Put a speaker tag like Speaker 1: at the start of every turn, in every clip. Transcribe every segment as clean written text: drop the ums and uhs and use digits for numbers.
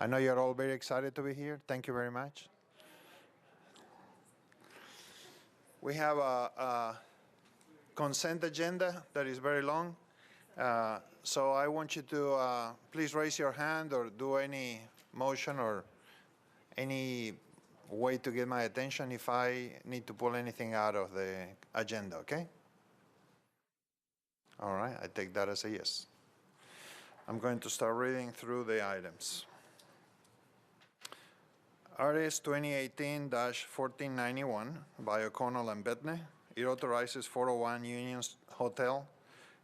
Speaker 1: I know you're all very excited to be here. Thank you very much. We have a consent agenda that is very long. So I want you to please raise your hand or do any motion or any way to get my attention if I need to pull anything out of the agenda, okay? All right, I take that as a yes. I'm going to start reading through the items. RS 2018-1491 by O'Connell and Bettner. It authorizes 401 Union Hotel,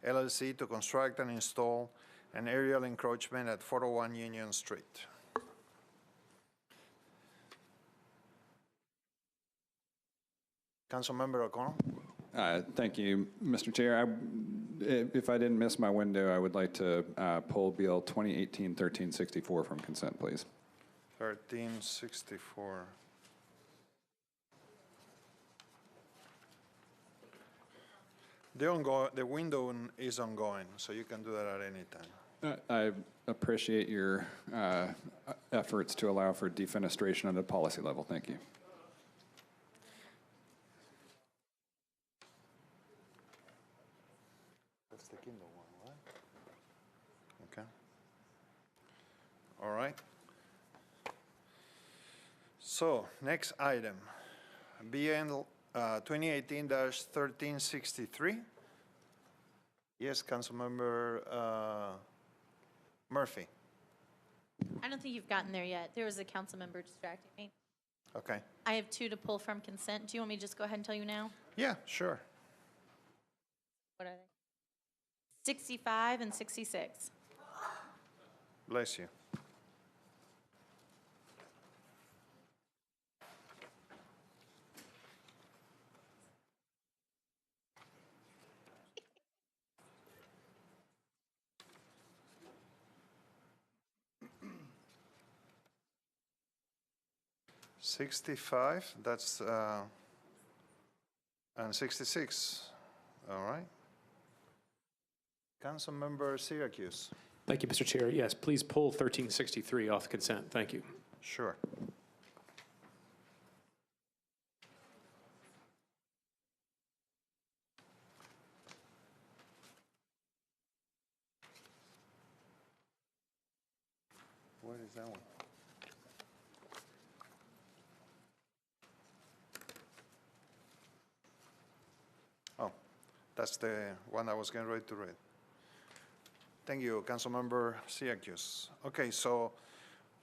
Speaker 1: LLC to construct and install an aerial encroachment at 401 Union Street. Councilmember O'Connell.
Speaker 2: Thank you, Mr. Chair. If I didn't miss my window, I would like to pull Bill 2018-1364 from consent, please.
Speaker 1: 1364. The window is ongoing, so you can do that at any time.
Speaker 2: I appreciate your efforts to allow for defenestration at the policy level. Thank you.
Speaker 1: That's the Kindle one, right? Okay. All right. So, next item, BN 2018-1363. Yes, Councilmember Murphy.
Speaker 3: I don't think you've gotten there yet. There was a council member distracting me.
Speaker 1: Okay.
Speaker 3: I have 2 to pull from consent. Do you want me to just go ahead and tell you now?
Speaker 1: Yeah, sure.
Speaker 3: What are they? 65 and 66.
Speaker 1: Bless you. $65, that's, and 66, all right. Councilmember Syracuse.
Speaker 4: Thank you, Mr. Chair. Yes, please pull 1363 off consent. Thank you.
Speaker 1: Sure. Where is that one? Oh, that's the one I was getting ready to read. Thank you, Councilmember Syracuse. Okay, so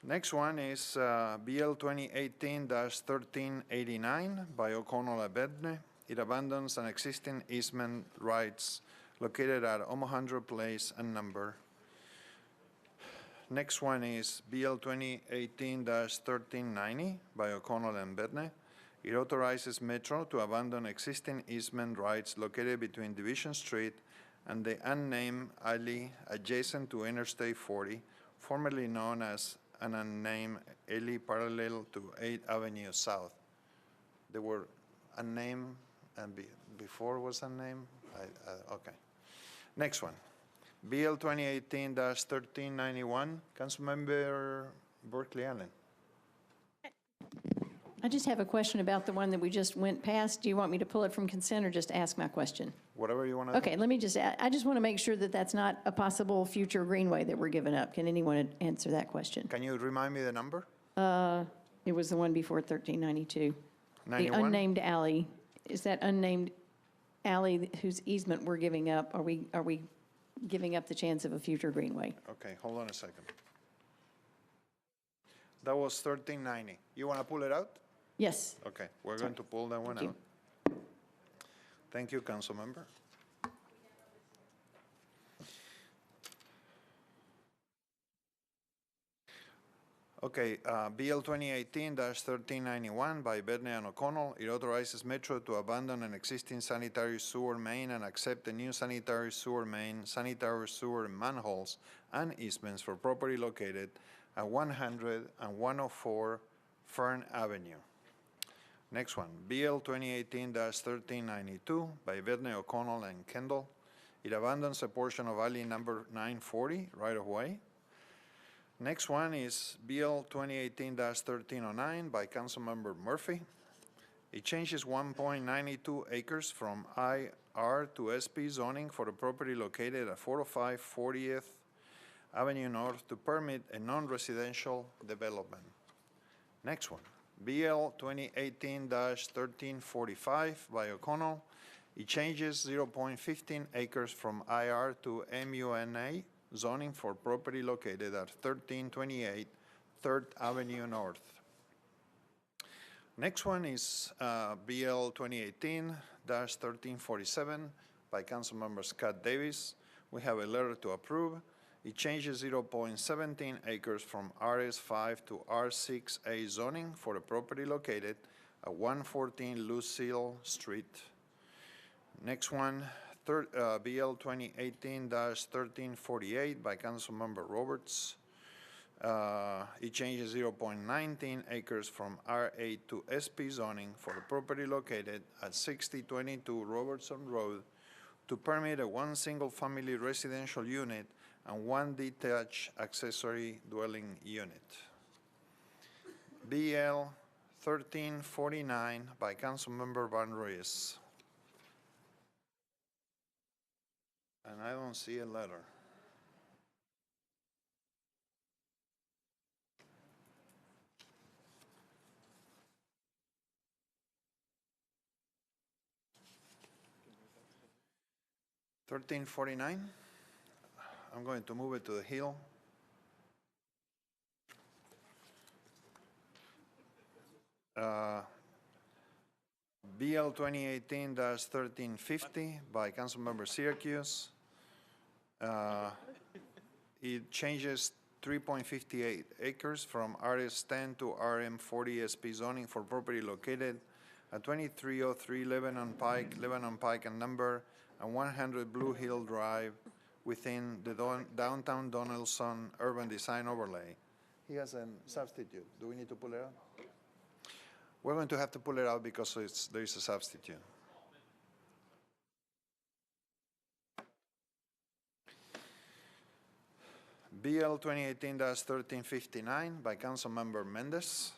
Speaker 1: next one is BL 2018-1389 by O'Connell and Bedne. It abandons an existing easement rights located at Omohundro Place and number. Next one is BL 2018-1390 by O'Connell and Bedne. It authorizes Metro to abandon existing easement rights located between Division Street and the unnamed alley adjacent to Interstate 40, formerly known as an unnamed alley parallel to 8th Avenue South. They were unnamed and before was unnamed? Okay. Next one. BL 2018-1391, Councilmember Berkeley Allen.
Speaker 5: I just have a question about the one that we just went past. Do you want me to pull it from consent or just ask my question?
Speaker 1: Whatever you want to
Speaker 5: Okay, let me just, I just want to make sure that that's not a possible future greenway that we're giving up. Can anyone answer that question?
Speaker 1: Can you remind me the number?
Speaker 5: It was the one before 1392.
Speaker 1: 91?
Speaker 5: The unnamed alley. Is that unnamed alley whose easement we're giving up? Are we giving up the chance of a future greenway?
Speaker 1: Okay, hold on a second. That was 1390. You want to pull it out?
Speaker 5: Yes.
Speaker 1: Okay, we're going to pull that one
Speaker 5: Thank
Speaker 1: out. Thank you, Councilmember. Okay, BL 2018-1391 by Bedne and O'Connell. It authorizes Metro to abandon an existing sanitary sewer main and accept a new sanitary sewer main, sanitary sewer manholes, and easements for property located at 100 and 104 Fern Avenue. Next one, BL 2018-1392 by Bedne, O'Connell, and Kendall. It abandons a portion of alley number 940 right of way. Next one is BL 2018-1309 by Councilmember Murphy. It changes 1.92 acres from IR to SP zoning for the property located at 405 40th Avenue North to permit a non-residential development. Next one, BL 2018-1345 by O'Connell. It changes 0.15 acres from IR to MUNA zoning for property located at 1328 3rd Avenue North. Next one is BL 2018-1347 by Councilmember Scott Davis. We have a letter to approve. It changes 0.17 acres from RS5 to R6A zoning for the property located at 114 Lucille Street. Next one, BL 2018-1348 by Councilmember Roberts. It changes 0.19 acres from R8 to SP zoning for the property located at 6022 Robertson Road to permit a one single-family residential unit and one detached accessory dwelling unit. BL 1349 by Councilmember Van Ruiz. And I don't see a letter. $13.49. I'm going to move it to the Hill. BL 2018-1350 by Councilmember Syracuse. It changes 3.58 acres from RS10 to RM40 SP zoning for property located at 2303 Lebanon Pike and number, and 100 Blue Hill Drive within the downtown Donaldson urban design overlay. He has a substitute. Do we need to pull it out? We're going to have to pull it out because there is a substitute. BL 2018-1359 by Councilmember Mendez.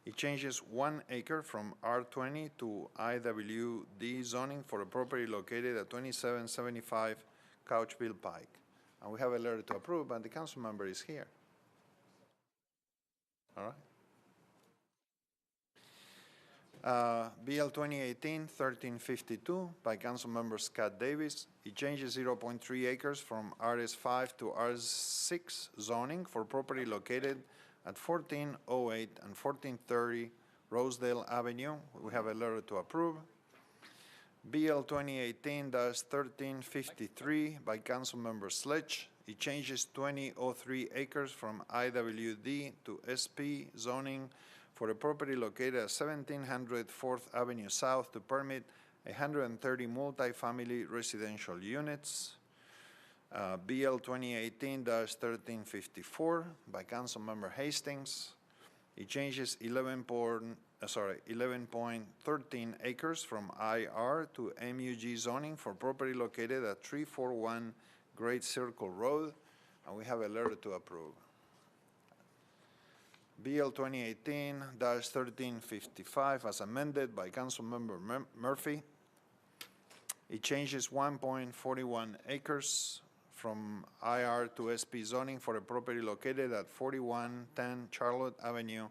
Speaker 1: It changes 1 acre from R20 to IWD zoning for a property located at 2775 Couchville Pike. And we have a letter to approve, and the council member is here. All right. BL 2018-1352 by Councilmember Scott Davis. It changes 0.3 acres from RS5 to R6 zoning for property located at 1408 and 1430 Rosedale Avenue. We have a letter to approve. BL 2018-1353 by Councilmember Sledge. It changes 2003 acres from IWD to SP zoning for a property located at 1700 4th Avenue South to permit 130 multifamily residential units. BL 2018-1354 by Councilmember Hastings. It changes 11.13 acres from IR to MUG zoning for property located at 341 Great Circle Road, and we have a letter to approve. BL 2018-1355 as amended by Councilmember Murphy. It changes 1.41 acres from IR to SP zoning for a property located at 4110 Charlotte Avenue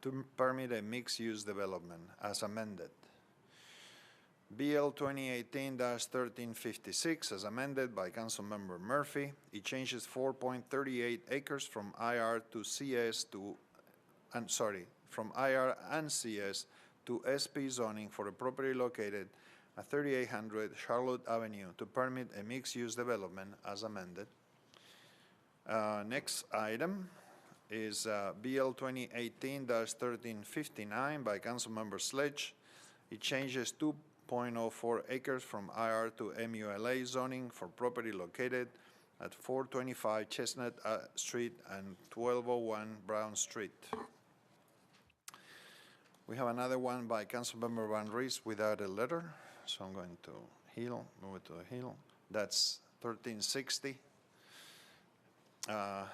Speaker 1: to permit a mixed-use development as amended. BL 2018-1356 as amended by Councilmember Murphy. It changes 4.38 acres from IR to CS to from IR and CS to SP zoning for a property located at 3800 Charlotte Avenue to permit a mixed-use development as amended. Next item is BL 2018-1359 by Councilmember Sledge. It changes 2.04 acres from IR to MULA zoning for property located at 425 Chestnut Street and 1201 Brown Street. We have another one by Councilmember Van Rees without a letter, so I'm going to move it to the Hill. That's 1360.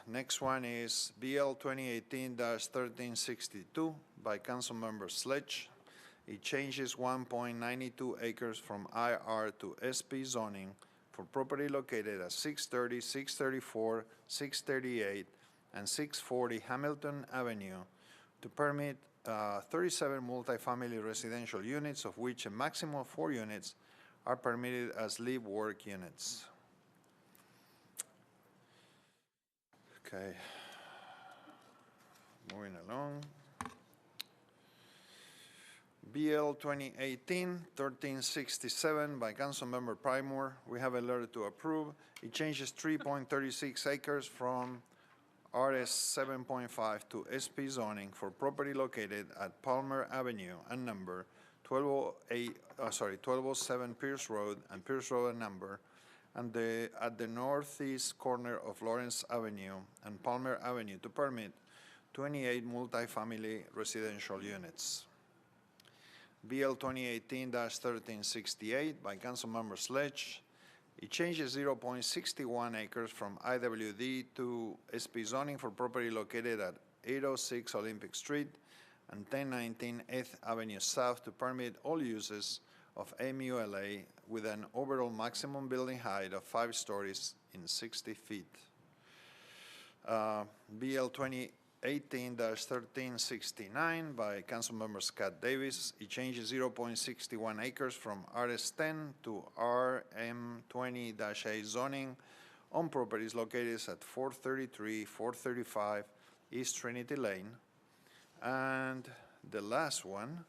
Speaker 1: Next one is BL 2018-1362 by Councilmember Sledge. It changes 1.92 acres from IR to SP zoning for property located at 630, 634, 638, and 640 Hamilton Avenue to permit 37 multifamily residential units, of which a maximum of 4 units are permitted as live work units. Okay. Moving along. BL 2018-1367 by Councilmember Primor. We have a letter to approve. It changes 3.36 acres from RS 7.5 to SP zoning for property located at Palmer Avenue and number 1207 Pierce Road and Pierce Road and number, and at the northeast corner of Lawrence Avenue and Palmer Avenue to permit 28 multifamily residential units. BL 2018-1368 by Councilmember Sledge. It changes 0.61 acres from IWD to SP zoning for property located at 806 Olympic Street and 1019 8th Avenue South to permit all uses of MULA with an overall maximum building height of 5 stories in 60 feet. BL 2018-1369 by Councilmember Scott Davis. It changes 0.61 acres from RS10 to RM20-A zoning on properties located at 433, 435 East Trinity Lane. And the last one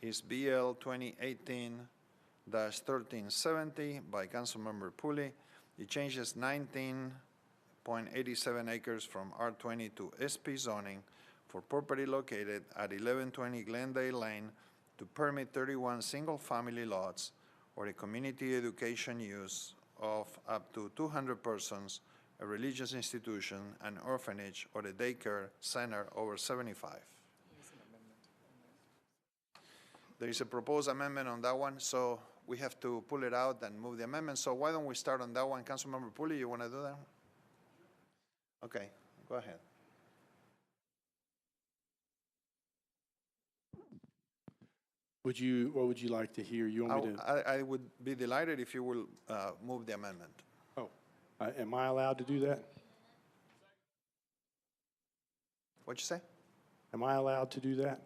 Speaker 1: is BL 2018-1370 by Councilmember Pooley. It changes 19.87 acres from R20 to SP zoning for property located at 1120 Glendale Lane to permit 31 single-family lots or a community education use of up to 200 persons, a religious institution, an orphanage, or a daycare center over 75. There is a proposed amendment on that one, so we have to pull it out and move the amendment. So why don't we start on that one? Councilmember Pooley, you want to do that? Okay, go ahead.
Speaker 6: What would you like to hear? You want me to?
Speaker 1: I would be delighted if you will move the amendment.
Speaker 6: Oh, am I allowed to do that?
Speaker 1: What'd you say?
Speaker 6: Am I allowed to do that?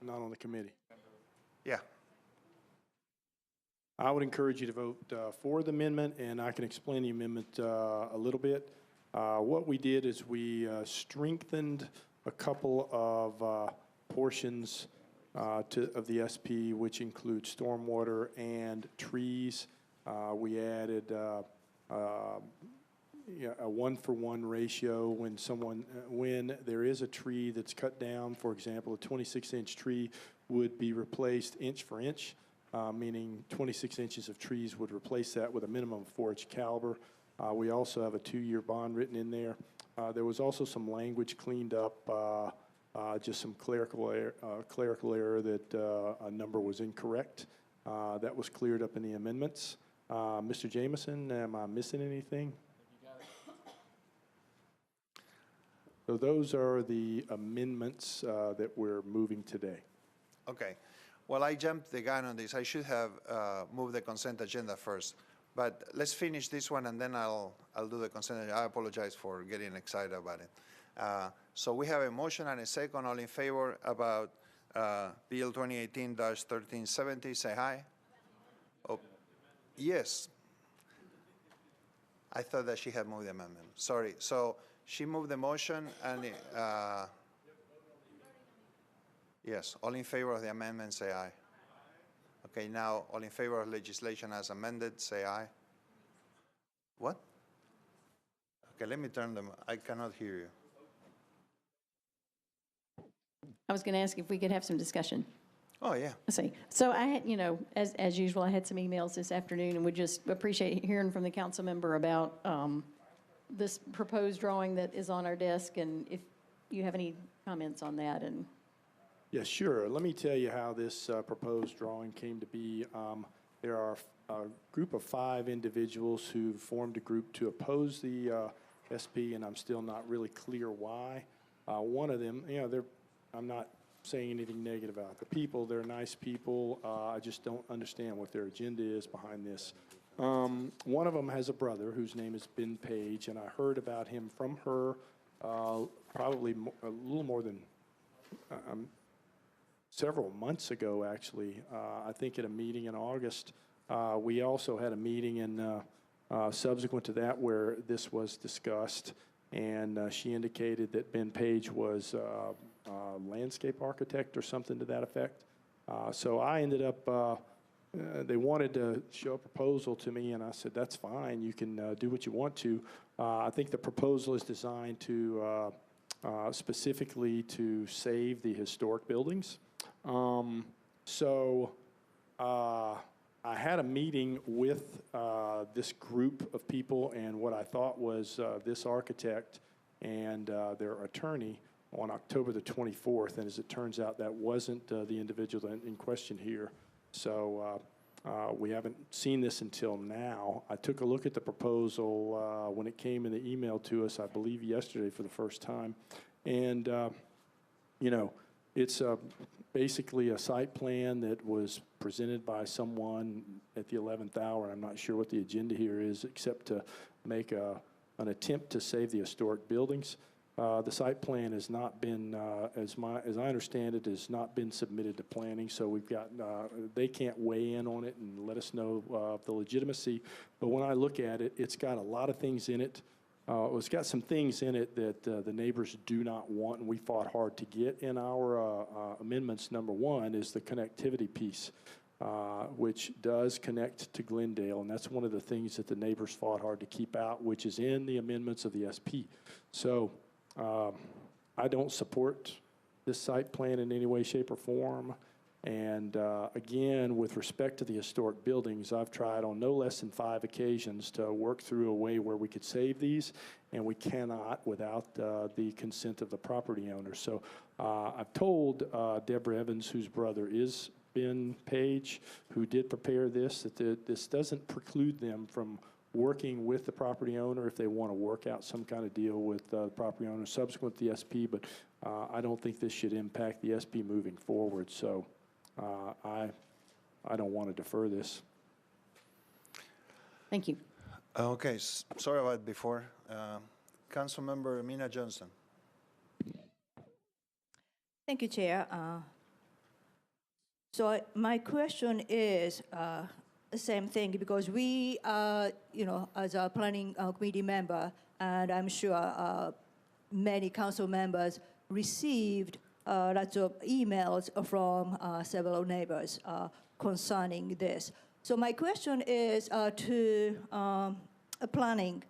Speaker 6: I'm not on the committee.
Speaker 1: Yeah.
Speaker 6: I would encourage you to vote for the amendment, and I can explain the amendment a little bit. What we did is we strengthened a couple of portions of the SP, which include stormwater and trees. We added a 1-for-1 ratio when there is a tree that's cut down. For example, a 26-inch tree would be replaced inch for inch, meaning 26 inches of trees would replace that with a minimum of 4-inch caliber. We also have a 2-year bond written in there. There was also some language cleaned up, just some clerical error that a number was incorrect. That was cleared up in the amendments. Mr. Jameson, am I missing anything? So those are the amendments that we're moving today.
Speaker 1: Okay. Well, I jumped the gun on this. I should have moved the consent agenda first. But let's finish this one, and then I'll do the consent agenda. I apologize for getting excited about it. So we have a motion and a second. All in favor about Bill 2018-1370, say aye. Oh, yes. I thought that she had moved the amendment. Sorry. So she moved the motion, and yes, all in favor of the amendment, say aye. Okay, now all in favor of legislation as amended, say aye. What? Okay, let me turn them. I cannot hear you.
Speaker 5: I was going to ask if we could have some discussion.
Speaker 1: Oh, yeah.
Speaker 5: Let's see. So I had, as usual, I had some emails this afternoon, and would just appreciate hearing from the council member about this proposed drawing that is on our desk, and if you have any comments on that. And
Speaker 6: Yeah, sure. Let me tell you how this proposed drawing came to be. There are a group of 5 individuals who formed a group to oppose the SP, and I'm still not really clear why. One of them, I'm not saying anything negative about the people. They're nice people. I just don't understand what their agenda is behind this. One of them has a brother whose name is Ben Page, and I heard about him from her probably a little more than several months ago, actually. I think at a meeting in August. We also had a meeting subsequent to that where this was discussed, and she indicated that Ben Page was a landscape architect or something to that effect. So I ended up, they wanted to show a proposal to me, and I said, that's fine, you can do what you want to. I think the proposal is designed to specifically to save the historic buildings. I had a meeting with this group of people and what I thought was this architect and their attorney on October the 24th, and as it turns out, that wasn't the individual in question here. So we haven't seen this until now. I took a look at the proposal when it came in the email to us, I believe yesterday for the first time, and it's basically a site plan that was presented by someone at the 11th hour. I'm not sure what the agenda here is, except to make an attempt to save the historic buildings. The site plan has not been, as I understand it, has not been submitted to planning, so we've got, they can't weigh in on it and let us know the legitimacy. But when I look at it, it's got a lot of things in it. It's got some things in it that the neighbors do not want, and we fought hard to get in our amendments. Number one is the connectivity piece, which does connect to Glendale, and that's one of the things that the neighbors fought hard to keep out, which is in the amendments of the SP. So I don't support this site plan in any way, shape, or form. And again, with respect to the historic buildings, I've tried on no less than 5 occasions to work through a way where we could save these, and we cannot without the consent of the property owner. So I've told Deborah Evans, whose brother is Ben Page, who did prepare this, that this doesn't preclude them from working with the property owner if they want to work out some kind of deal with the property owner subsequent to the SP, but I don't think this should impact the SP moving forward. So I don't want to defer this.
Speaker 5: Thank you.
Speaker 1: Okay, sorry about before. Councilmember Mina Johnson.
Speaker 7: Thank you, Chair. So my question is the same thing, because we, as a planning committee member, and I'm sure many council members received lots of emails from several neighbors concerning this. So my question is to planning.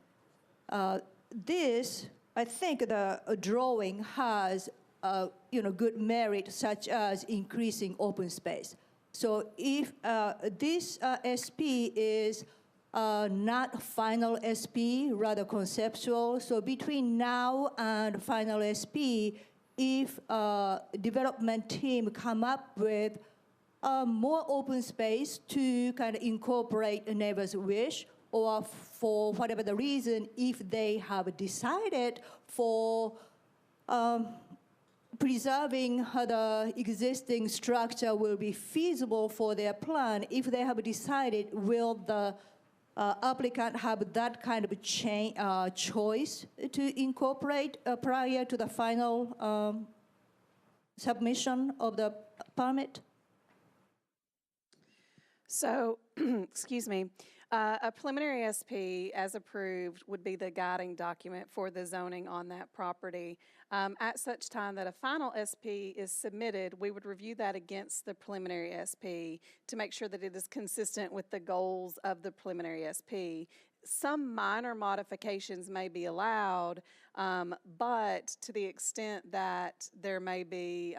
Speaker 7: This, I think the drawing has good merit, such as increasing open space. So if this SP is not final SP, rather conceptual, so between now and final SP, if development team come up with more open space to kind of incorporate a neighbor's wish, or for whatever the reason, if they have decided for preserving the existing structure will be feasible for their plan, if they have decided, will the applicant have that kind of choice to incorporate prior to the final submission of the permit?
Speaker 8: So, excuse me, a preliminary SP, as approved, would be the guiding document for the zoning on that property. At such time that a final SP is submitted, we would review that against the preliminary SP to make sure that it is consistent with the goals of the preliminary SP. Some minor modifications may be allowed, but to the extent that there may be,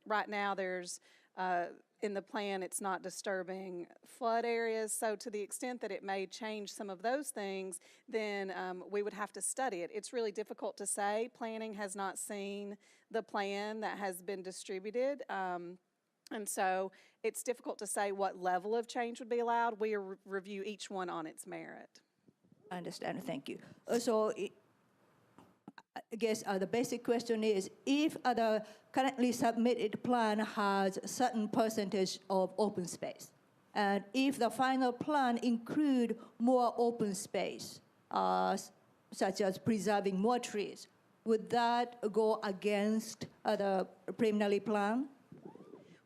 Speaker 8: right now there's, in the plan, it's not disturbing flood areas. So to the extent that it may change some of those things, then we would have to study it. It's really difficult to say. Planning has not seen the plan that has been distributed. And so it's difficult to say what level of change would be allowed. We review each one on its merit.
Speaker 7: I understand, thank you. So I guess the basic question is, if the currently submitted plan has a certain percentage of open space, and if the final plan include more open space, such as preserving more trees, would that go against the preliminary plan?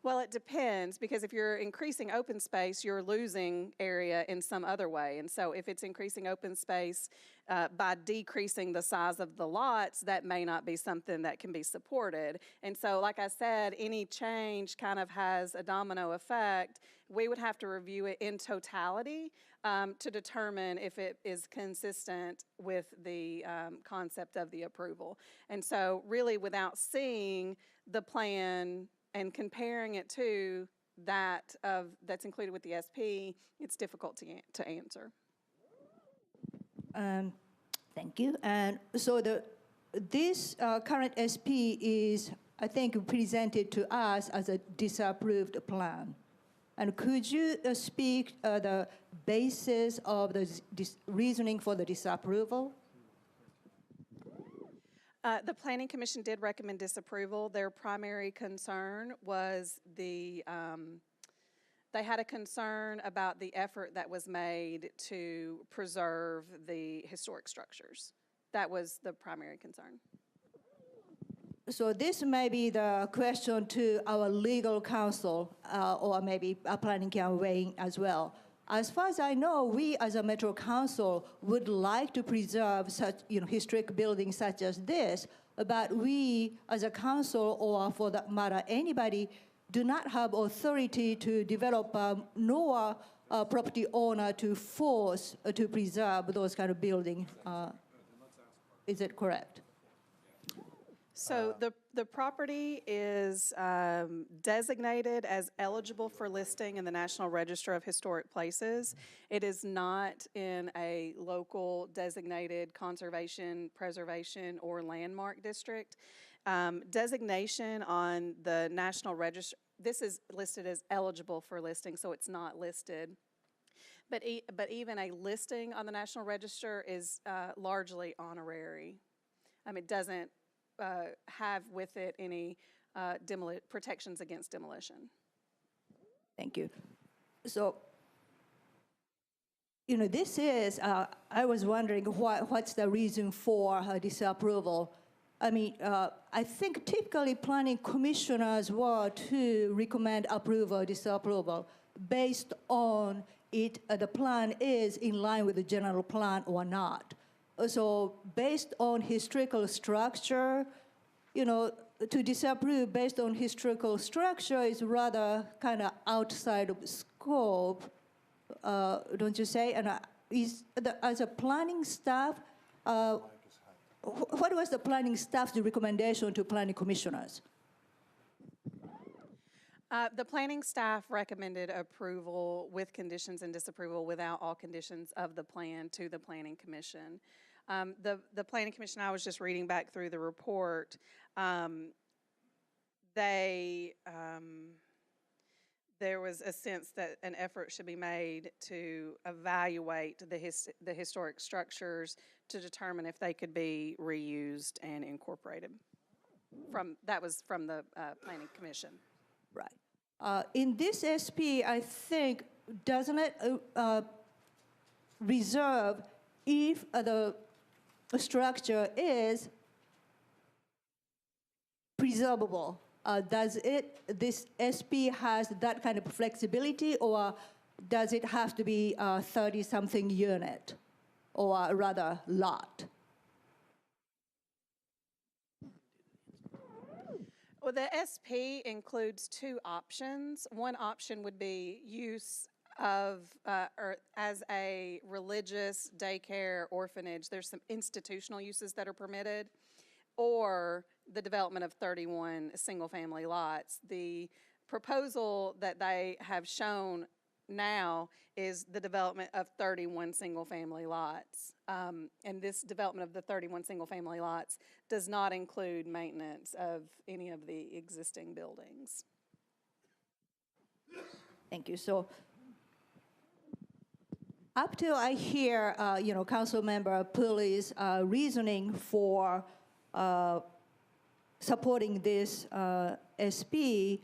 Speaker 8: Well, it depends, because if you're increasing open space, you're losing area in some other way. And so if it's increasing open space by decreasing the size of the lots, that may not be something that can be supported. And so, like I said, any change kind of has a domino effect. We would have to review it in totality to determine if it is consistent with the concept of the approval. And so really, without seeing the plan and comparing it to that that's included with the SP, it's difficult to answer.
Speaker 7: Thank you. And so this current SP is, I think, presented to us as a disapproved plan. And could you speak the basis of the reasoning for the disapproval?
Speaker 8: The Planning Commission did recommend disapproval. Their primary concern was they had a concern about the effort that was made to preserve the historic structures. That was the primary concern.
Speaker 7: So this may be the question to our legal counsel, or maybe a planning can weigh in as well. As far as I know, we as a Metro Council would like to preserve such, historic buildings such as this, but we as a council, or for that matter, anybody, do not have authority to develop, nor a property owner to force to preserve those kind of buildings. Is it correct?
Speaker 8: So the property is designated as eligible for listing in the National Register of Historic Places. It is not in a local designated conservation, preservation, or landmark district. Designation on the National Register, this is listed as eligible for listing, so it's not listed. But even a listing on the National Register is largely honorary. It doesn't have with it any protections against demolition.
Speaker 7: Thank you. So, this is, I was wondering what's the reason for disapproval. I think typically planning commissioners were to recommend approval or disapproval based on the plan is in line with the general plan or not. So based on historical structure, to disapprove based on historical structure is rather kind of outside of scope, don't you say? And as a planning staff, what was the planning staff's recommendation to planning commissioners?
Speaker 8: The planning staff recommended approval with conditions and disapproval without all conditions of the plan to the Planning Commission. The Planning Commission, I was just reading back through the report, there was a sense that an effort should be made to evaluate the historic structures to determine if they could be reused and incorporated. That was from the Planning Commission.
Speaker 7: Right. In this SP, I think, doesn't it reserve if the structure is preservable? Does this SP has that kind of flexibility, or does it have to be a 30-something unit, or rather lot?
Speaker 8: Well, the SP includes two options. One option would be use of, or as a religious daycare orphanage. There's some institutional uses that are permitted, or the development of 31 single-family lots. The proposal that they have shown now is the development of 31 single-family lots. And this development of the 31 single-family lots does not include maintenance of any of the existing buildings.
Speaker 7: Thank you. So up till I hear, Council Member Pulley's reasoning for supporting this SP,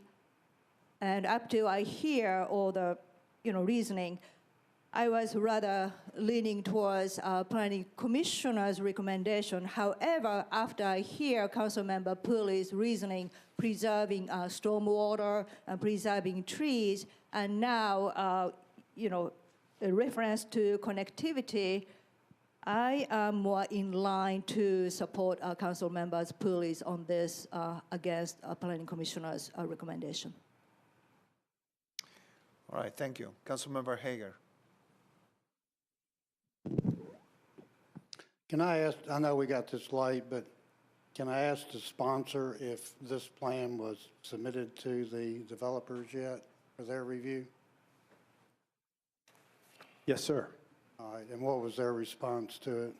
Speaker 7: and up till I hear all the reasoning, I was rather leaning towards Planning Commissioner's recommendation. However, after I hear Councilmember Pooley's reasoning, preserving stormwater and preserving trees, and now, a reference to connectivity, I am more in line to support Councilmember Pooley's on this against Planning Commissioner's recommendation.
Speaker 1: All right, thank you. Councilmember Hager.
Speaker 9: Can I ask, I know we got this late, but can I ask the sponsor if this plan was submitted to the developers yet for their review?
Speaker 6: Yes, sir.
Speaker 9: All right, and what was their response to it?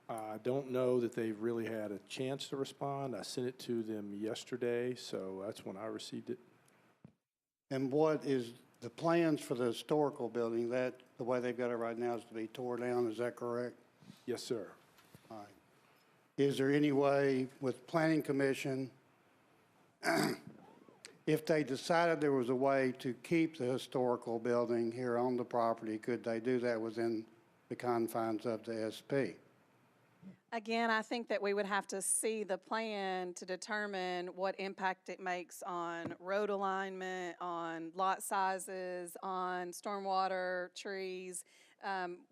Speaker 6: I don't know that they've really had a chance to respond. I sent it to them yesterday, so that's when I received it.
Speaker 9: And what is the plans for the historical building, that the way they've got it right now is to be tore down, is that correct?
Speaker 6: Yes, sir.
Speaker 9: All right. Is there any way with Planning Commission, if they decided there was a way to keep the historical building here on the property, could they do that within the confines of the SP?
Speaker 8: Again, I think that we would have to see the plan to determine what impact it makes on road alignment, on lot sizes, on stormwater, trees,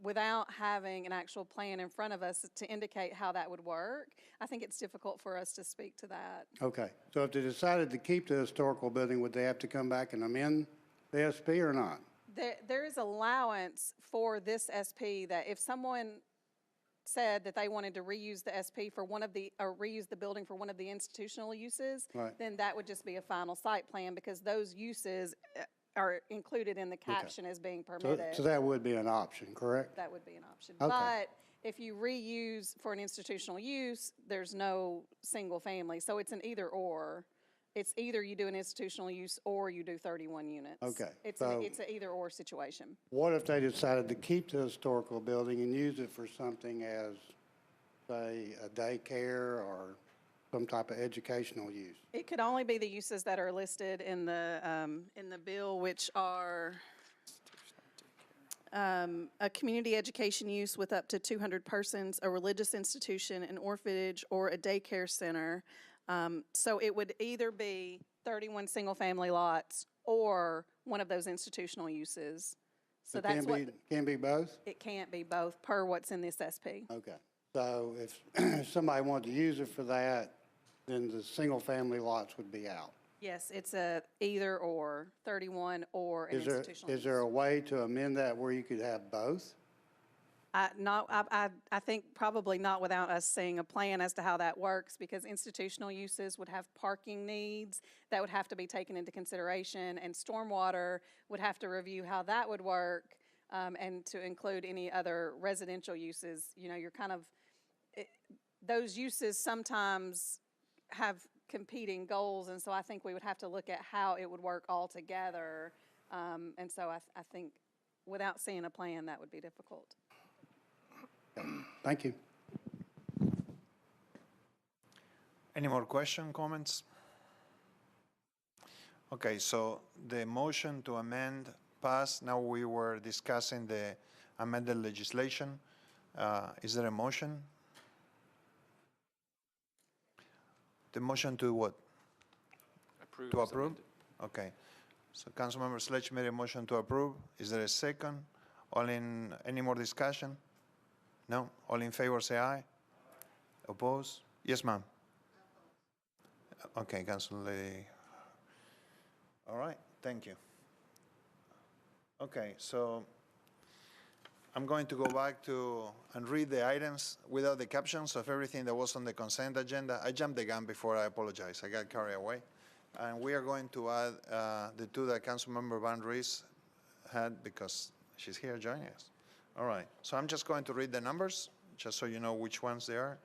Speaker 8: without having an actual plan in front of us to indicate how that would work. I think it's difficult for us to speak to that.
Speaker 9: Okay, so if they decided to keep the historical building, would they have to come back and amend the SP or not?
Speaker 8: There is allowance for this SP that if someone said that they wanted to reuse the SP for one of the, or reuse the building for one of the institutional uses,
Speaker 9: Right.
Speaker 8: then that would just be a final site plan because those uses are included in the caption as being permitted.
Speaker 9: So that would be an option, correct?
Speaker 8: That would be an option.
Speaker 9: Okay.
Speaker 8: But if you reuse for an institutional use, there's no single family. So it's an either or. It's either you do an institutional use or you do 31 units.
Speaker 9: Okay,
Speaker 8: It's
Speaker 9: so-
Speaker 8: an either or situation.
Speaker 9: What if they decided to keep the historical building and use it for something as, say, a daycare or some type of educational use?
Speaker 8: It could only be the uses that are listed in the bill, which are a community education use with up to 200 persons, a religious institution, an orphanage, or a daycare center. So it would either be 31 single-family lots or one of those institutional uses. So
Speaker 9: It
Speaker 8: that's what,
Speaker 9: Can be both?
Speaker 8: it can't be both per what's in this SP.
Speaker 9: Okay, so if somebody wanted to use it for that, then the single-family lots would be out.
Speaker 8: Yes, it's a either or, 31 or an
Speaker 9: Is there,
Speaker 8: institutional
Speaker 9: is
Speaker 8: use.
Speaker 9: there a way to amend that where you could have both?
Speaker 8: I think probably not without us seeing a plan as to how that works, because institutional uses would have parking needs that would have to be taken into consideration, and stormwater would have to review how that would work, and to include any other residential uses. You know, you're kind of, those uses sometimes have competing goals, and so I think we would have to look at how it would work all together. And so I think without seeing a plan, that would be difficult.
Speaker 9: Thank you.
Speaker 1: Any more question, comments? Okay, so the motion to amend passed. Now we were discussing the amended legislation. Is there a motion? The motion to what?
Speaker 4: Approve.
Speaker 1: To approve? Okay. So Councilmember Sledge made a motion to approve. Is there a second? Any more discussion? No? All in favor, say aye. Oppose? Yes, ma'am. Okay, Council Lady. All right, thank you. Okay, so I'm going to go back and read the items without the captions of everything that was on the consent agenda. I jumped the gun before, I apologize. I got carried away. And we are going to add the two that Councilmember Van Rees had because she's here joining us. All right, so I'm just going to read the numbers, just so you know which ones they are.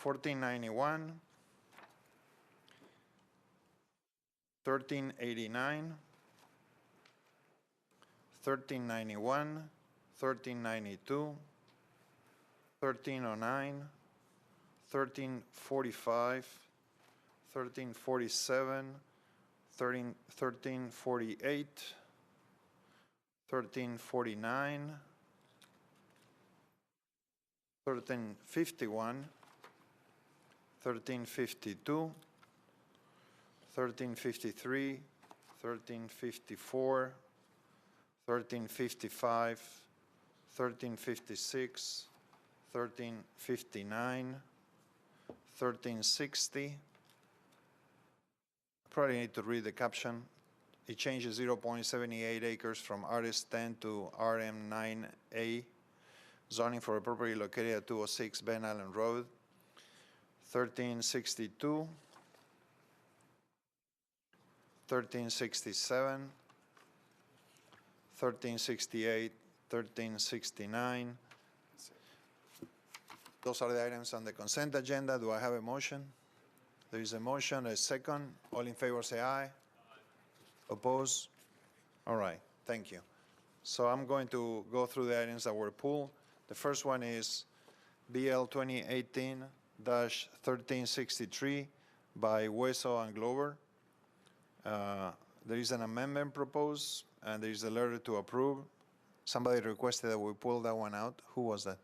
Speaker 1: 1491, 1389, 1391, 1392, 1309, 1345, 1347, 1348, 1349, 1351, 1352, 1353, 1354, 1355, 1356, 1359, 1360. Probably need to read the caption. It changes 0.78 acres from RS10 to RM9A, zoning for a property located at 206 Ben Allen Road. 1362, 1367, 1368, 1369. Those are the items on the consent agenda. Do I have a motion? There is a motion, a second. All in favor say aye. Oppose? All right, thank you. So I'm going to go through the items that were pulled. The first one is BL 2018-1363 by Hueso and Glover. There is an amendment proposed, and there is a letter to approve. Somebody requested that we pull that one out. Who was that?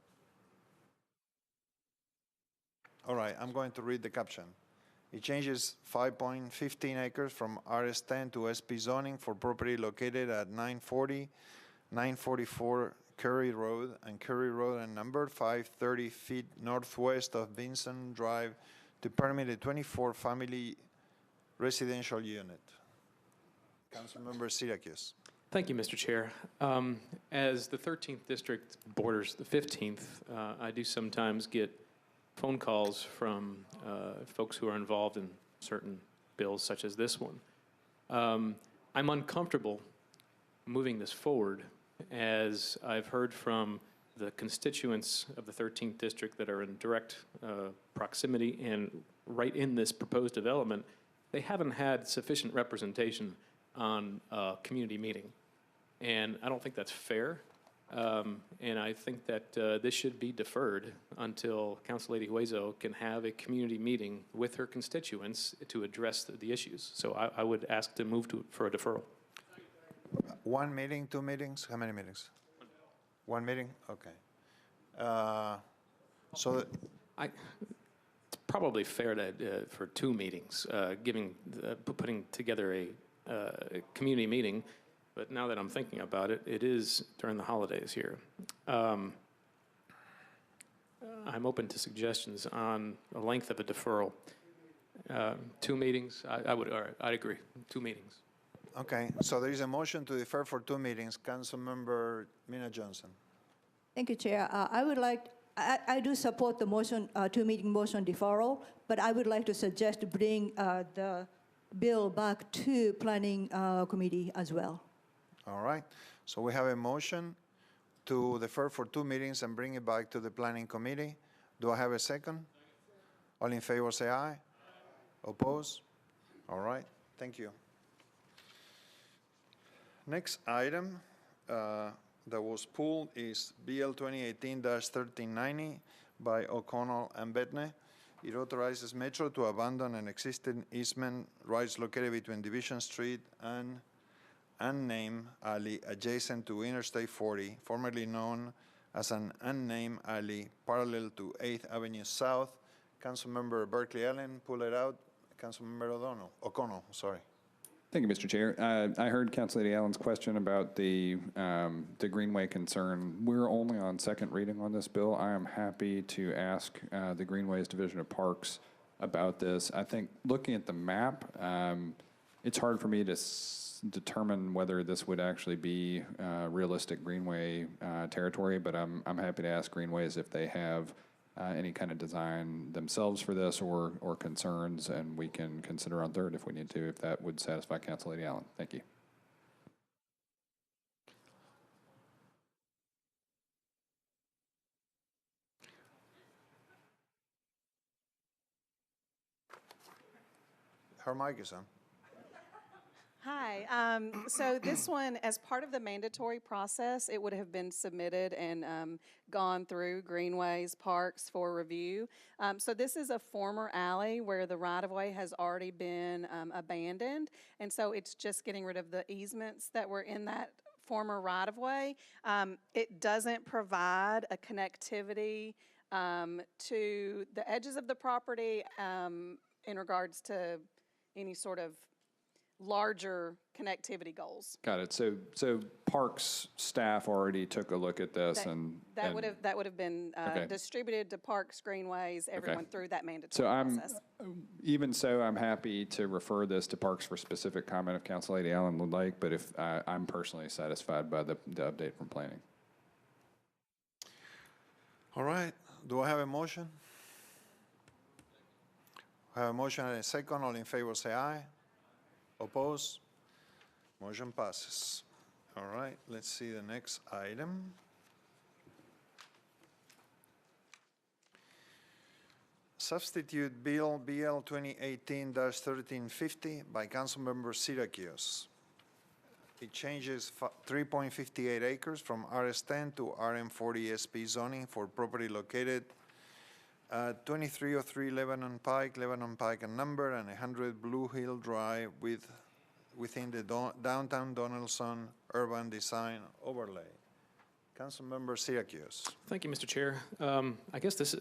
Speaker 1: All right, I'm going to read the caption. It changes 5.15 acres from RS10 to SP zoning for property located at 940, 944 Curry Road and number 530 feet northwest of Vincent Drive to permit a 24-family residential unit. Councilmember Syracuse.
Speaker 4: Thank you, Mr. Chair. As the 13th District borders the 15th, I do sometimes get phone calls from folks who are involved in certain bills such as this one. I'm uncomfortable moving this forward as I've heard from the constituents of the 13th District that are in direct proximity and right in this proposed development, they haven't had sufficient representation on a community meeting. And I don't think that's fair. And I think that this should be deferred until Council Lady Hueso can have a community meeting with her constituents to address the issues. So I would ask to move for a deferral.
Speaker 1: One meeting, two meetings? How many meetings? One meeting? Okay. So
Speaker 4: It's probably fair to for two meetings, putting together a community meeting. But now that I'm thinking about it, it is during the holidays here. I'm open to suggestions on the length of a deferral. Two meetings, I'd agree, 2 meetings.
Speaker 1: okay, so there is a motion to defer for 2 meetings. Councilmember Mina Johnson.
Speaker 7: Thank you, Chair. I do support the motion, 2-meeting motion deferral, but I would like to suggest to bring the bill back to Planning Committee as well.
Speaker 1: All right, so we have a motion to defer for 2 meetings and bring it back to the Planning Committee. Do I have a second? All in favor say aye. Oppose? All right, thank you. Next item that was pulled is BL 2018-1390 by O'Connell and Bedne. It authorizes Metro to abandon an existing easement rights located between Division Street and unnamed alley adjacent to Interstate 40, formerly known as an unnamed alley parallel to 8th Avenue South. Councilmember Berkeley Allen, pull it out. Councilmember O'Connell, sorry.
Speaker 2: Thank you, Mr. Chair. I heard Council Lady Allen's question about the Greenway concern. We're only on second reading on this bill. I am happy to ask the Greenways Division of Parks about this. I think looking at the map, it's hard for me to determine whether this would actually be realistic Greenway territory, but I'm happy to ask Greenways if they have any kind of design themselves for this or concerns, and we can consider on third if we need to, if that would satisfy Council Lady Allen. Thank you.
Speaker 1: Her mic is on.
Speaker 8: Hi. So this one, as part of the mandatory process, it would have been submitted and gone through Greenways Parks for review. So this is a former alley where the right-of-way has already been abandoned, and so it's just getting rid of the easements that were in that former right-of-way. It doesn't provide a connectivity to the edges of the property in regards to any sort of larger connectivity goals.
Speaker 2: Got it. So Parks staff already took a look at this and.
Speaker 8: That would have been
Speaker 2: Okay.
Speaker 8: distributed to Parks, Greenways, everyone through that
Speaker 2: So
Speaker 8: mandatory process.
Speaker 2: even so, I'm happy to refer this to Parks for specific comment if Council Lady Allen would like, but if, I'm personally satisfied by the update from planning.
Speaker 1: All right, do I have a motion? I have a motion and a second. All in favor say aye. Oppose? Motion passes. All right, let's see the next item. Substitute Bill BL 2018-1350 by Councilmember Syracuse. It changes 3.58 acres from RS10 to RM40 SP zoning for property located at 2303 Lebanon Pike and number, and 100 Blue Hill Drive within the downtown Donaldson urban design overlay. Councilmember Syracuse.
Speaker 4: Thank you, Mr. Chair. I guess this,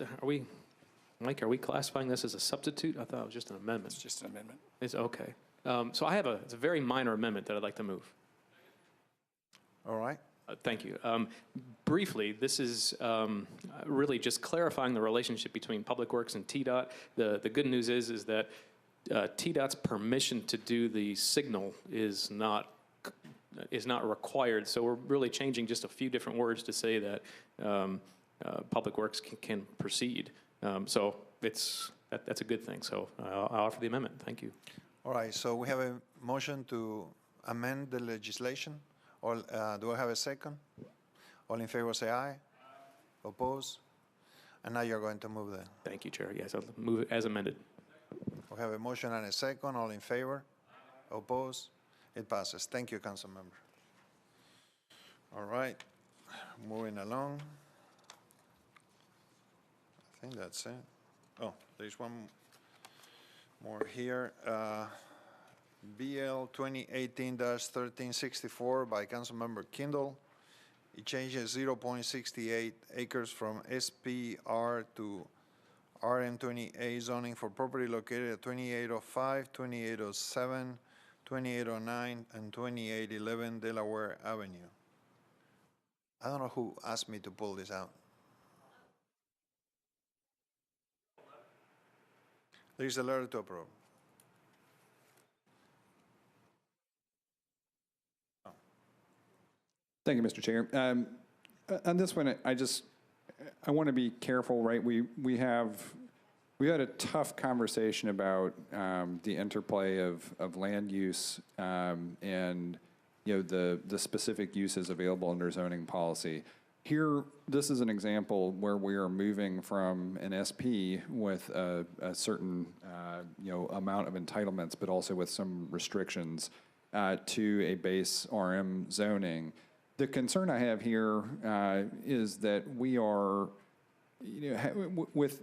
Speaker 4: Mike, are we classifying this as a substitute? I thought it was just an amendment.
Speaker 10: It's just an amendment.
Speaker 4: It's okay. So I have it's a very minor amendment that I'd like to move.
Speaker 1: All right.
Speaker 4: Thank you. Briefly, this is really just clarifying the relationship between Public Works and TDOT. The good news is that TDOT's permission to do the signal is not required. So we're really changing just a few different words to say that Public Works can proceed. So that's a good thing. So I'll offer the amendment. Thank you.
Speaker 1: All right, so we have a motion to amend the legislation. All, do I have a second? All in favor say aye. Oppose? And now you're going to move the.
Speaker 4: Thank you, Chair. Yes, I'll move it as amended.
Speaker 1: We have a motion and a second. All in favor? Oppose? It passes. Thank you, Council Member. All right, moving along. I think that's it. Oh, there's one more here. BL 2018-1364 by Councilmember Kindle. It changes 0.68 acres from SPR to RM20A zoning for property located at 2805, 2807, 2809, and 2811 Delaware Avenue. I don't know who asked me to pull this out. There is a letter to approve.
Speaker 2: Thank you, Mr. Chair. On this one, I want to be careful, right? We had a tough conversation about the interplay of land use and the specific uses available under zoning policy. Here, this is an example where we are moving from an SP with a certain amount of entitlements, but also with some restrictions to a base RM zoning. The concern I have here is that we are, with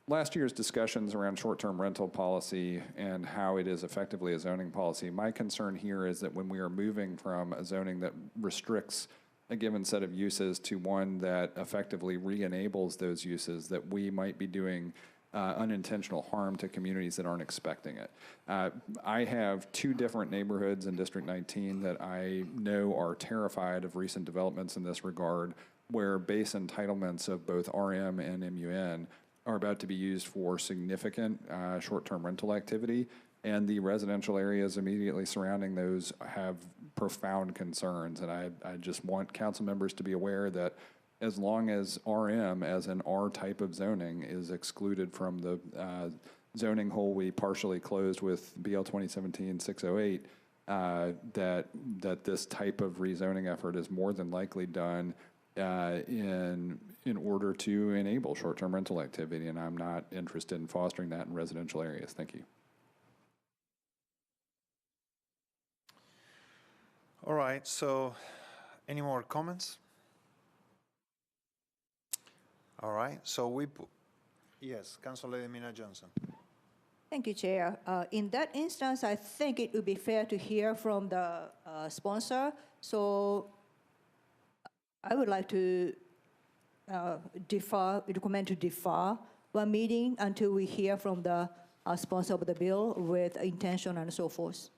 Speaker 2: last year's discussions around short-term rental policy and how it is effectively a zoning policy, my concern here is that when we are moving from a zoning that restricts a given set of uses to one that effectively re-enables those uses, that we might be doing unintentional harm to communities that aren't expecting it. I have two different neighborhoods in District 19 that I know are terrified of recent developments in this regard, where base entitlements of both RM and MUN are about to be used for significant short-term rental activity, and the residential areas immediately surrounding those have profound concerns. And I just want council members to be aware that as long as RM as an R type of zoning is excluded from the zoning hole we partially closed with BL 2017-608, that this type of rezoning effort is more than likely done in order to enable short-term rental activity, and I'm not interested in fostering that in residential areas. Thank you.
Speaker 1: All right, so any more comments? All right, so yes, Council Lady Mina Johnson.
Speaker 7: Thank you, Chair. In that instance, I think it would be fair to hear from the sponsor. So I would like to recommend to defer one meeting until we hear from the sponsor of the bill with intention and so forth.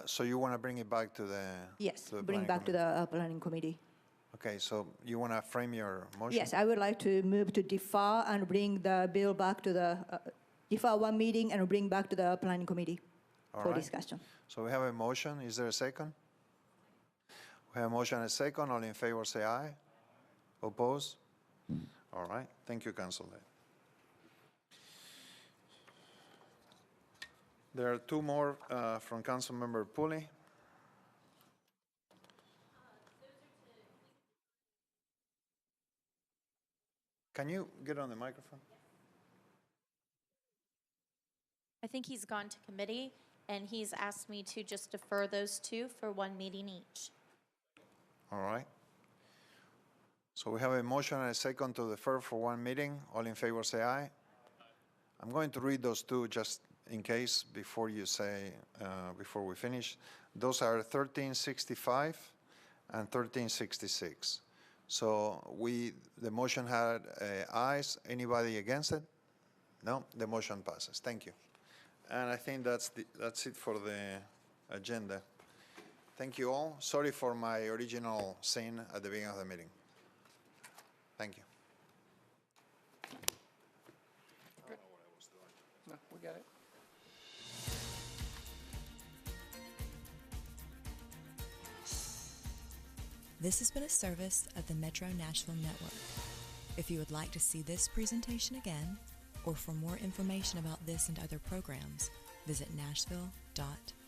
Speaker 1: So you want to bring it back to the...
Speaker 7: Yes,
Speaker 1: to the
Speaker 7: bring
Speaker 1: planning
Speaker 7: back to
Speaker 1: committee?
Speaker 7: the planning committee.
Speaker 1: Okay, so you want to frame your motion?
Speaker 7: Yes, I would like to move to defer and bring the bill back to the, defer one meeting and bring back to the planning committee
Speaker 1: All
Speaker 7: for
Speaker 1: right.
Speaker 7: discussion.
Speaker 1: So we have a motion. Is there a second? We have a motion and a second. All in favor say aye. Oppose? All right. Thank you, Council Lady. There are two more from Councilmember Pulley. Can you get on the microphone?
Speaker 3: I think he's gone to committee, and he's asked me to just defer those two for one meeting each.
Speaker 1: All right. So we have a motion and a second to defer for one meeting. All in favor say aye. I'm going to read those two just in case before you say, before we finish. Those are 1365 and 1366. So the motion had ayes. Anybody against it? No, the motion passes. Thank you. And I think that's it for the agenda. Thank you all. Sorry for my original sin at the beginning of the meeting. Thank you.
Speaker 10: No, we got it.
Speaker 11: This has been a service of the Metro Nashville Network. If you would like to see this presentation again, or for more information about this and other programs, visit nashville.org.